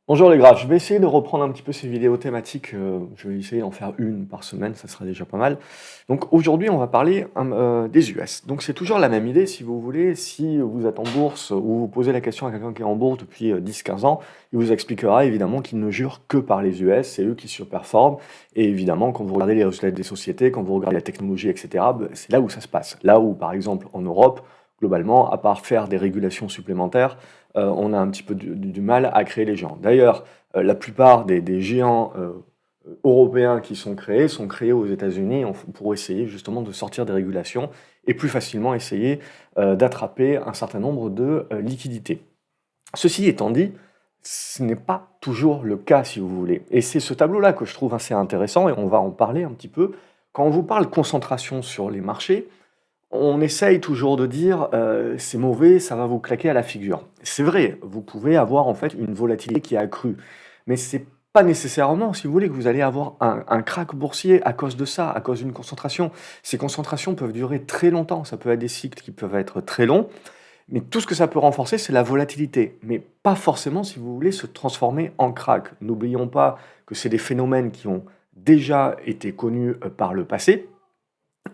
Bonjour les gars, je vais essayer de reprendre un petit peu ces vidéos thématiques, je vais essayer d'en faire une par semaine, ça sera déjà pas mal. Donc aujourd'hui, on va parler, des US. Donc c'est toujours la même idée si vous voulez, si vous êtes en bourse ou vous posez la question à quelqu'un qui est en bourse depuis, 10-15 ans, il vous expliquera évidemment qu'il ne jure que par les US, c'est eux qui surperforment et évidemment quand vous regardez les résultats des sociétés, quand vous regardez la technologie et cetera, c'est là où ça se passe. Là où par exemple en Europe, globalement, à part faire des régulations supplémentaires, on a un petit peu du mal à créer les géants. D'ailleurs, la plupart des géants européens qui sont créés aux États-Unis pour essayer justement de sortir des régulations et plus facilement essayer d'attraper un certain nombre de liquidités. Ceci étant dit, ce n'est pas toujours le cas si vous voulez. Et c'est ce tableau-là que je trouve assez intéressant et on va en parler un petit peu. Quand on vous parle concentration sur les marchés, on essaye toujours de dire, «C'est mauvais, ça va vous claquer à la figure». C'est vrai, vous pouvez avoir en fait une volatilité qui est accrue, mais c'est pas nécessairement, si vous voulez, que vous allez avoir un krach boursier à cause de ça, à cause d'une concentration. Ces concentrations peuvent durer très longtemps, ça peut être des cycles qui peuvent être très longs, mais tout ce que ça peut renforcer, c'est la volatilité, mais pas forcément, si vous voulez, se transformer en krach. N'oublions pas que c'est des phénomènes qui ont déjà été connus, par le passé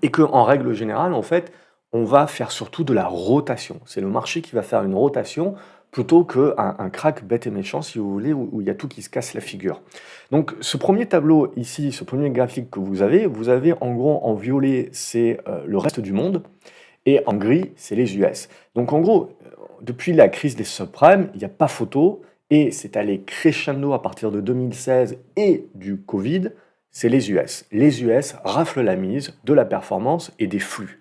et qu'en règle générale, en fait, on va faire surtout de la rotation. C'est le marché qui va faire une rotation plutôt qu'un un crack bête et méchant, si vous voulez, où il y a tout qui se casse la figure. Donc ce premier tableau ici, ce premier graphique que vous avez en gros en violet, c'est le reste du monde, et en gris, c'est les US. Donc en gros, depuis la crise des subprimes, il n'y a pas photo, et c'est allé crescendo à partir de 2016 et du Covid, c'est les US. Les US raflent la mise de la performance et des flux.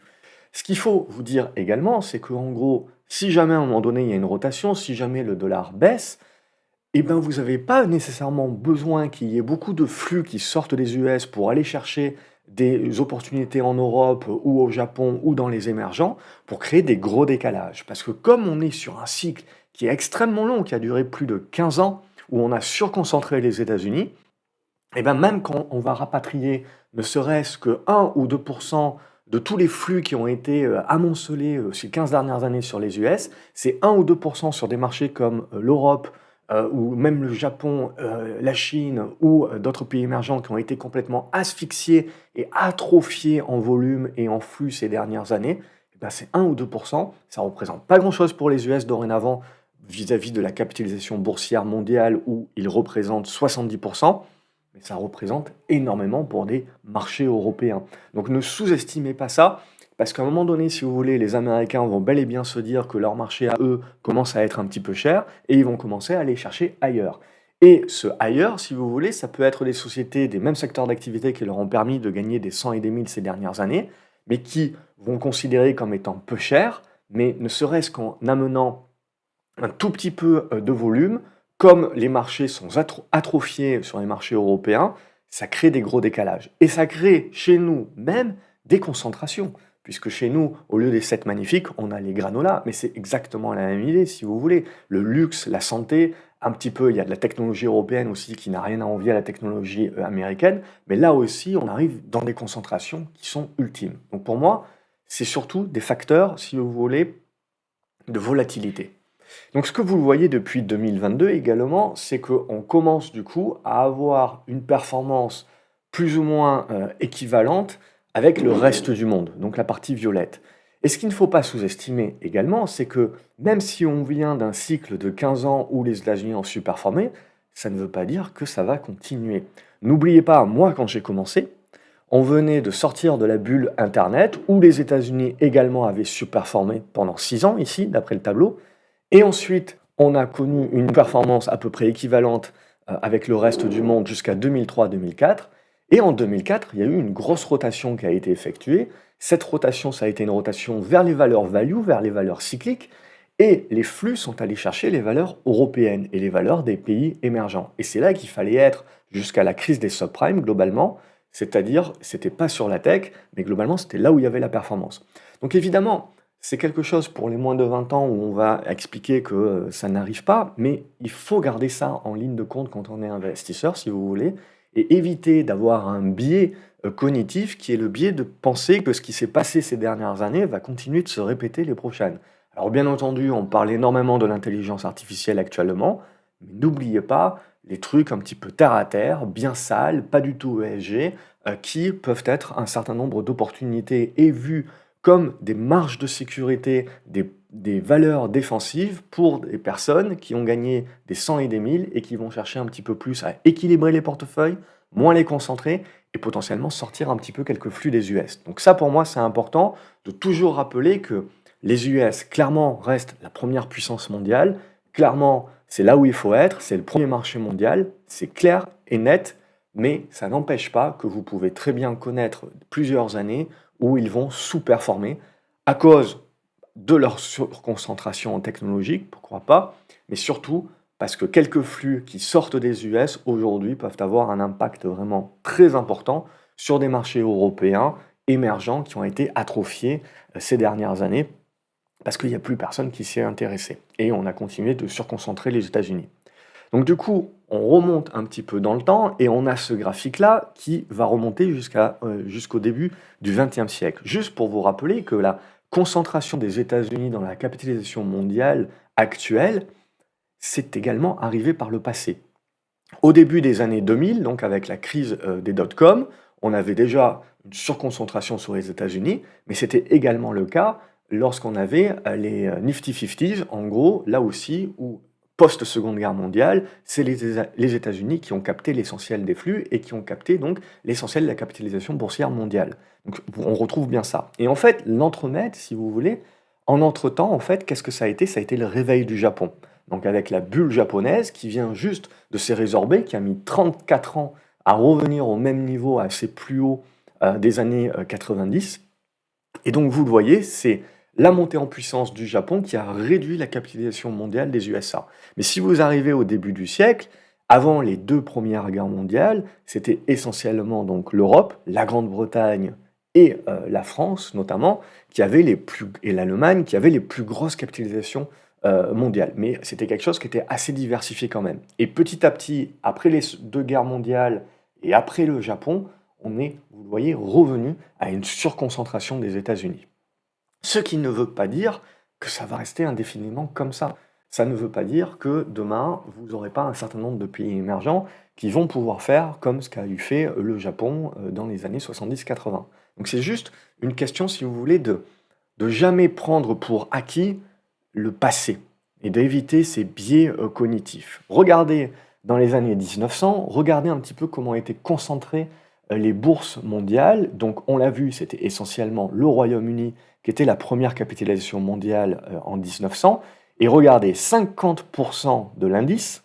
Ce qu'il faut vous dire également, c'est qu'en gros, si jamais à un moment donné il y a une rotation, si jamais le dollar baisse, eh ben, vous n'avez pas nécessairement besoin qu'il y ait beaucoup de flux qui sortent des US pour aller chercher des opportunités en Europe ou au Japon ou dans les émergents pour créer des gros décalages. Parce que comme on est sur un cycle qui est extrêmement long, qui a duré plus de 15 ans, où on a surconcentré les États-Unis, et ben même quand on va rapatrier ne serait-ce que 1 ou 2 de tous les flux qui ont été, amoncelés, ces 15 dernières années sur les US, c'est 1 ou 2 sur des marchés comme, l'Europe, ou même le Japon, la Chine ou, d'autres pays émergents qui ont été complètement asphyxiés et atrophiés en volume et en flux ces dernières années. Et ben c'est 1 ou 2. Ça représente pas grand-chose pour les US dorénavant vis-à-vis de la capitalisation boursière mondiale où ils représentent 70, mais ça représente énormément pour des marchés européens. Donc ne sous-estimez pas ça, parce qu'à un moment donné, si vous voulez, les Américains vont bel et bien se dire que leur marché à eux commence à être un petit peu cher, et ils vont commencer à aller chercher ailleurs. Et ce ailleurs, si vous voulez, ça peut être des sociétés des mêmes secteurs d'activité qui leur ont permis de gagner des 100 et des 1000 ces dernières années, mais qui vont considérer comme étant peu cher, mais ne serait-ce qu'en amenant un tout petit peu de volume, comme les marchés sont atrophiés sur les marchés européens, ça crée des gros décalages. Et ça crée chez nous même des concentrations. Puisque chez nous, au lieu des 7 magnifiques, on a les granolas. Mais c'est exactement la même idée, si vous voulez. Le luxe, la santé, un petit peu, il y a de la technologie européenne aussi qui n'a rien à envier à la technologie américaine. Mais là aussi, on arrive dans des concentrations qui sont ultimes. Donc pour moi, c'est surtout des facteurs, si vous voulez, de volatilité. Donc ce que vous voyez depuis 2022 également, c'est qu'on commence du coup à avoir une performance plus ou moins équivalente avec le reste du monde, donc la partie violette. Et ce qu'il ne faut pas sous-estimer également, c'est que même si on vient d'un cycle de 15 ans où les États-Unis ont su performer, ça ne veut pas dire que ça va continuer. N'oubliez pas, moi quand j'ai commencé, on venait de sortir de la bulle Internet où les États-Unis également avaient surperformé pendant 6 ans ici, d'après le tableau, et ensuite, on a connu une performance à peu près équivalente avec le reste du monde jusqu'à 2003-2004. Et en 2004, il y a eu une grosse rotation qui a été effectuée. Cette rotation, ça a été une rotation vers les valeurs value, vers les valeurs cycliques. Et les flux sont allés chercher les valeurs européennes et les valeurs des pays émergents. Et c'est là qu'il fallait être jusqu'à la crise des subprimes globalement. C'est-à-dire, c'était pas sur la tech, mais globalement, c'était là où il y avait la performance. Donc évidemment, c'est quelque chose pour les moins de 20 ans où on va expliquer que ça n'arrive pas, mais il faut garder ça en ligne de compte quand on est investisseur, si vous voulez, et éviter d'avoir un biais cognitif qui est le biais de penser que ce qui s'est passé ces dernières années va continuer de se répéter les prochaines. Alors bien entendu, on parle énormément de l'intelligence artificielle actuellement, mais n'oubliez pas les trucs un petit peu terre à terre, bien sales, pas du tout ESG, qui peuvent être un certain nombre d'opportunités et vues comme des marges de sécurité, des valeurs défensives pour des personnes qui ont gagné des 100 et des 1000 et qui vont chercher un petit peu plus à équilibrer les portefeuilles, moins les concentrer et potentiellement sortir un petit peu quelques flux des US. Donc ça, pour moi, c'est important de toujours rappeler que les US, clairement, restent la première puissance mondiale. Clairement, c'est là où il faut être, c'est le premier marché mondial, c'est clair et net, mais ça n'empêche pas que vous pouvez très bien connaître plusieurs années où ils vont sous-performer à cause de leur surconcentration technologique, pourquoi pas, mais surtout parce que quelques flux qui sortent des US aujourd'hui peuvent avoir un impact vraiment très important sur des marchés européens émergents qui ont été atrophiés ces dernières années parce qu'il n'y a plus personne qui s'y est intéressé. Et on a continué de surconcentrer les États-Unis. Donc du coup, on remonte un petit peu dans le temps et on a ce graphique-là qui va remonter jusqu'au début du XXe siècle. Juste pour vous rappeler que la concentration des États-Unis dans la capitalisation mondiale actuelle, c'est également arrivé par le passé. Au début des années 2000, donc avec la crise des dot-com, on avait déjà une surconcentration sur les États-Unis, mais c'était également le cas lorsqu'on avait les Nifty 50s, en gros, là aussi, où post-Seconde Guerre mondiale, c'est les États-Unis qui ont capté l'essentiel des flux et qui ont capté donc l'essentiel de la capitalisation boursière mondiale. Donc on retrouve bien ça. Et en fait, l'entremède, si vous voulez, en entre-temps, en fait, qu'est-ce que ça a été? Ça a été le réveil du Japon. Donc avec la bulle japonaise qui vient juste de s'est résorbée, qui a mis 34 ans à revenir au même niveau, à ses plus hauts des années 90. Et donc vous le voyez, c'est la montée en puissance du Japon qui a réduit la capitalisation mondiale des USA. Mais si vous arrivez au début du siècle, avant les deux premières guerres mondiales, c'était essentiellement donc l'Europe, la Grande-Bretagne et la France notamment, et l'Allemagne, qui avaient les plus grosses capitalisations mondiales. Mais c'était quelque chose qui était assez diversifié quand même. Et petit à petit, après les deux guerres mondiales et après le Japon, on est, vous le voyez, revenu à une surconcentration des États-Unis. Ce qui ne veut pas dire que ça va rester indéfiniment comme ça. Ça ne veut pas dire que demain, vous n'aurez pas un certain nombre de pays émergents qui vont pouvoir faire comme ce qu'a eu fait le Japon dans les années 70-80. Donc c'est juste une question, si vous voulez, de jamais prendre pour acquis le passé et d'éviter ces biais cognitifs. Regardez dans les années 1900, regardez un petit peu comment étaient concentrées les bourses mondiales. Donc on l'a vu, c'était essentiellement le Royaume-Uni qui était la première capitalisation mondiale en 1900. Et regardez, 50% de l'indice,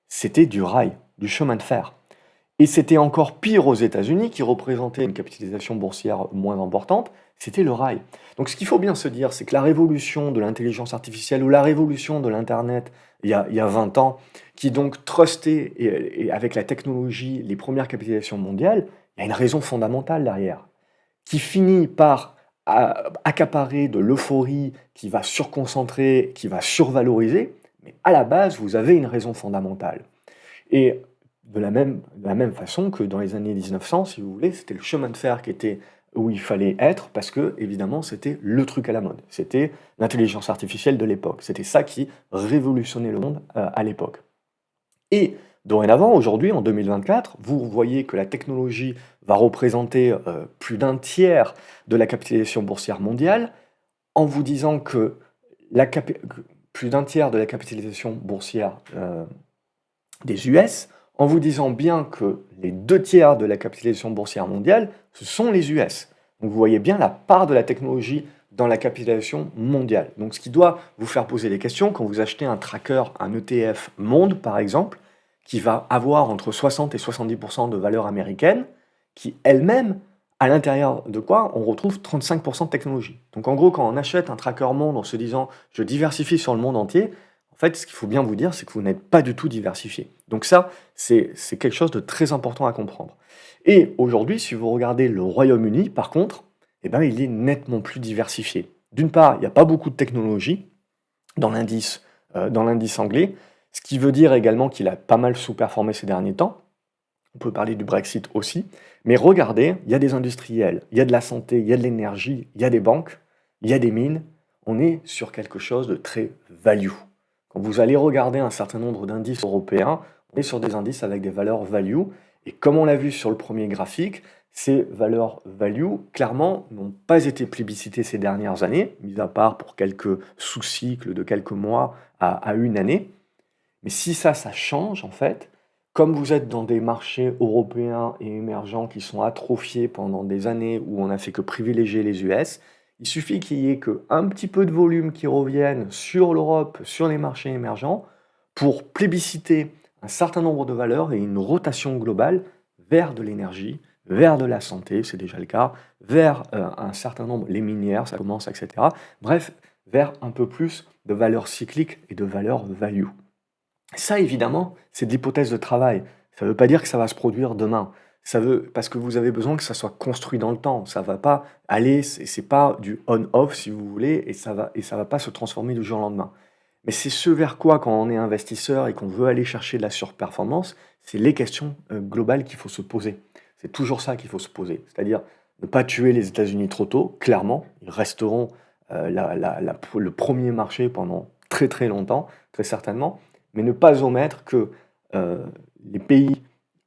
c'était du rail, du chemin de fer. Et c'était encore pire aux États-Unis, qui représentaient une capitalisation boursière moins importante, c'était le rail. Donc ce qu'il faut bien se dire, c'est que la révolution de l'intelligence artificielle ou la révolution de l'Internet il y a 20 ans, qui donc trustait et avec la technologie les premières capitalisations mondiales, il y a une raison fondamentale derrière, qui finit par accaparer de l'euphorie, qui va surconcentrer, qui va survaloriser, mais à la base, vous avez une raison fondamentale. Et de la même façon que dans les années 1900, si vous voulez, c'était le chemin de fer qui était où il fallait être parce que, évidemment, c'était le truc à la mode. C'était l'intelligence artificielle de l'époque. C'était ça qui révolutionnait le monde à l'époque. Et dorénavant, aujourd'hui, en 2024, vous voyez que la technologie va représenter plus d'un tiers de la capitalisation boursière mondiale, en vous disant que plus d'un tiers de la capitalisation boursière des US, en vous disant bien que les deux tiers de la capitalisation boursière mondiale, ce sont les US. Donc vous voyez bien la part de la technologie dans la capitalisation mondiale. Donc ce qui doit vous faire poser des questions quand vous achetez un tracker, un ETF monde par exemple, qui va avoir entre 60 et 70% de valeur américaine, qui elle-même, à l'intérieur de quoi on retrouve 35% de technologie. Donc en gros, quand on achète un tracker monde en se disant je diversifie sur le monde entier, en fait, ce qu'il faut bien vous dire, c'est que vous n'êtes pas du tout diversifié. Donc ça, c'est quelque chose de très important à comprendre. Et aujourd'hui, si vous regardez le Royaume-Uni, par contre, eh ben, il est nettement plus diversifié. D'une part, il n'y a pas beaucoup de technologie dans l'indice anglais, ce qui veut dire également qu'il a pas mal sous-performé ces derniers temps. On peut parler du Brexit aussi. Mais regardez, il y a des industriels, il y a de la santé, il y a de l'énergie, il y a des banques, il y a des mines. On est sur quelque chose de très value. Quand vous allez regarder un certain nombre d'indices européens, on est sur des indices avec des valeurs value. Et comme on l'a vu sur le premier graphique, ces valeurs value, clairement, n'ont pas été plébiscitées ces dernières années, mis à part pour quelques sous-cycles de quelques mois à une année. Mais si ça change, en fait, comme vous êtes dans des marchés européens et émergents qui sont atrophiés pendant des années où on n'a fait que privilégier les US, il suffit qu'il y ait qu'un petit peu de volume qui revienne sur l'Europe, sur les marchés émergents, pour plébisciter un certain nombre de valeurs et une rotation globale vers de l'énergie, vers de la santé, c'est déjà le cas, vers un certain nombre, les minières, ça commence, etc. Bref, vers un peu plus de valeurs cycliques et de valeurs value. Ça, évidemment, c'est de l'hypothèse de travail. Ça ne veut pas dire que ça va se produire demain. Ça veut parce que vous avez besoin que ça soit construit dans le temps. Ça va pas aller, c'est pas du on-off si vous voulez, et ça va pas se transformer du jour au lendemain. Mais c'est ce vers quoi, quand on est investisseur et qu'on veut aller chercher de la surperformance, c'est les questions globales qu'il faut se poser. C'est toujours ça qu'il faut se poser. C'est-à-dire ne pas tuer les États-Unis trop tôt, clairement. Ils resteront le premier marché pendant très très longtemps, très certainement, mais ne pas omettre que les pays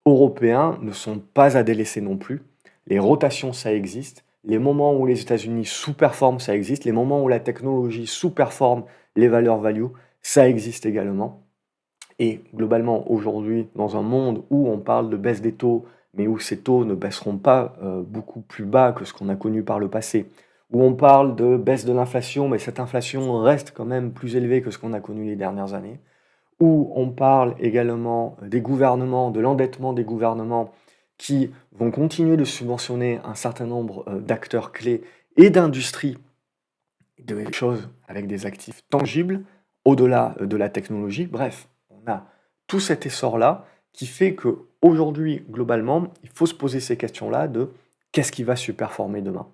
européens ne sont pas à délaisser non plus. Les rotations, ça existe. Les moments où les États-Unis sous-performent, ça existe. Les moments où la technologie sous-performe les valeurs value, ça existe également. Et globalement, aujourd'hui, dans un monde où on parle de baisse des taux, mais où ces taux ne baisseront pas beaucoup plus bas que ce qu'on a connu par le passé, où on parle de baisse de l'inflation, mais cette inflation reste quand même plus élevée que ce qu'on a connu les dernières années, où on parle également des gouvernements, de l'endettement des gouvernements qui vont continuer de subventionner un certain nombre d'acteurs clés et d'industries, de choses avec des actifs tangibles, au-delà de la technologie. Bref, on a tout cet essor-là qui fait que aujourd'hui, globalement, il faut se poser ces questions-là de qu'est-ce qui va superformer demain?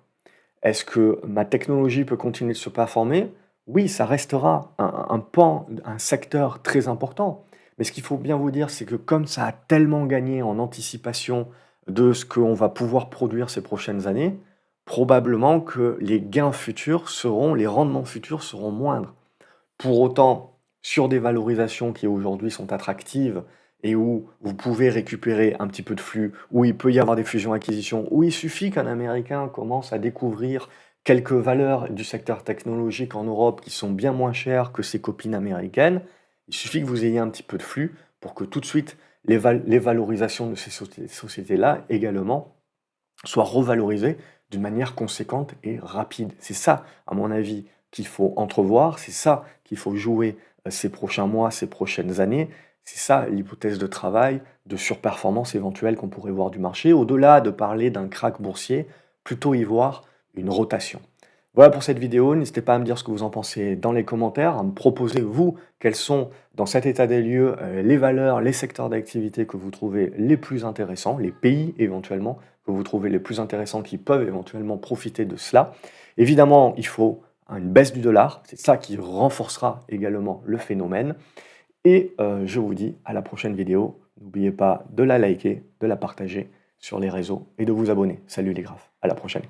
Est-ce que ma technologie peut continuer de se performer? Oui, ça restera un pan, un secteur très important. Mais ce qu'il faut bien vous dire, c'est que comme ça a tellement gagné en anticipation de ce qu'on va pouvoir produire ces prochaines années, probablement que les gains futurs seront, les rendements futurs seront moindres. Pour autant, sur des valorisations qui aujourd'hui sont attractives et où vous pouvez récupérer un petit peu de flux, où il peut y avoir des fusions-acquisitions, où il suffit qu'un Américain commence à découvrir quelques valeurs du secteur technologique en Europe qui sont bien moins chères que ses copines américaines, il suffit que vous ayez un petit peu de flux pour que tout de suite les valorisations de ces sociétés-là également soient revalorisées d'une manière conséquente et rapide. C'est ça, à mon avis, qu'il faut entrevoir, c'est ça qu'il faut jouer ces prochains mois, ces prochaines années. C'est ça l'hypothèse de travail, de surperformance éventuelle qu'on pourrait voir du marché. Au-delà de parler d'un krach boursier, plutôt y voir une rotation. Voilà pour cette vidéo, n'hésitez pas à me dire ce que vous en pensez dans les commentaires, à me proposer, vous, quels sont, dans cet état des lieux, les valeurs, les secteurs d'activité que vous trouvez les plus intéressants, les pays éventuellement que vous trouvez les plus intéressants qui peuvent éventuellement profiter de cela. Évidemment, il faut une baisse du dollar, c'est ça qui renforcera également le phénomène. Et je vous dis à la prochaine vidéo. N'oubliez pas de la liker, de la partager sur les réseaux et de vous abonner. Salut les graphes, à la prochaine.